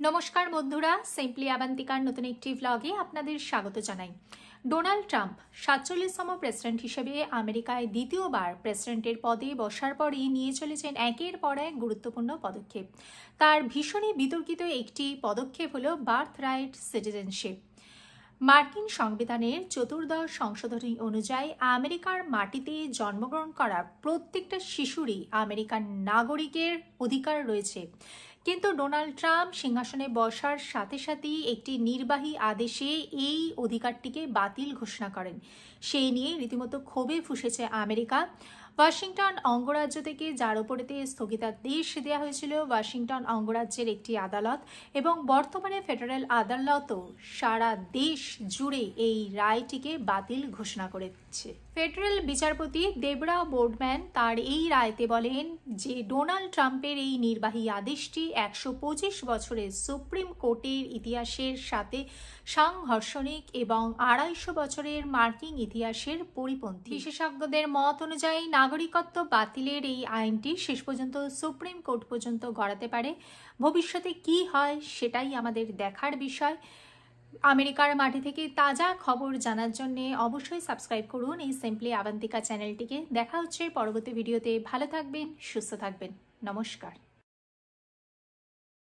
নমস্কার বন্ধুরা, সিম্পলি আবান্তিকার নতুন একটি ব্লগে আপনাদের স্বাগত জানাই। ডোনাল্ড ট্রাম্প 47তম প্রেসিডেন্ট হিসেবে আমেরিকায় দ্বিতীয়বার প্রেসিডেন্টের পদে বসার পরই নিয়ে চলেছেন একের পর এক গুরুত্বপূর্ণ পদক্ষেপ। তার ভীষণই বিতর্কিত একটি পদক্ষেপ হল বার্থ রাইট সিটিজেনশিপ। মার্কিন সংবিধানের 14 সংশোধনী অনুযায়ী আমেরিকার মাটিতে জন্মগ্রহণ করা প্রত্যেকটা শিশুরই আমেরিকান নাগরিকের অধিকার রয়েছে। কিন্তু ডোনাল্ড ট্রাম্প সিংহাসনে বসার সাথে সাথেই একটি নির্বাহী আদেশে এই অধিকারটিকে বাতিল ঘোষণা করেন। সেই নিয়ে রীতিমতো ক্ষোভে ফুঁসেছে আমেরিকা। ওয়াশিংটন অঙ্গরাজ্য থেকে যার ওপরেতে স্থগিতাদেশ দেওয়া হয়েছিল ওয়াশিংটন অঙ্গরাজ্যের একটি আদালত, এবং বর্তমানে ফেডারেল আদালতও সারা দেশ জুড়ে এই রায়টিকে বাতিল ঘোষণা করেছে। ফেডারেল বিচারপতি ডেবরা বোর্ডম্যান তার এই রায়তে বলেন যে ডোনাল্ড ট্রাম্পের এই নির্বাহী আদেশটি 125 বছরের সুপ্রিম কোর্টের ইতিহাসের সাথে সাংঘর্ষণিক এবং 250 বছরের মার্কিন ইতিহাসের পরিপন্থী। বিশেষজ্ঞদের মত অনুযায়ী নাগরিকত্ব বাতিলের এই আইনটি শেষ পর্যন্ত সুপ্রিম কোর্ট পর্যন্ত গড়াতে পারে। ভবিষ্যতে কি হয় সেটাই আমাদের দেখার বিষয়। আমেরিকার মাটি থেকে তাজা খবর জানার জন্য অবশ্যই সাবস্ক্রাইব করুন এই সিম্পলি আবান্তিকা চ্যানেলটিকে। দেখা হচ্ছে পরবর্তী ভিডিওতে। ভালো থাকবেন, সুস্থ থাকবেন। নমস্কার।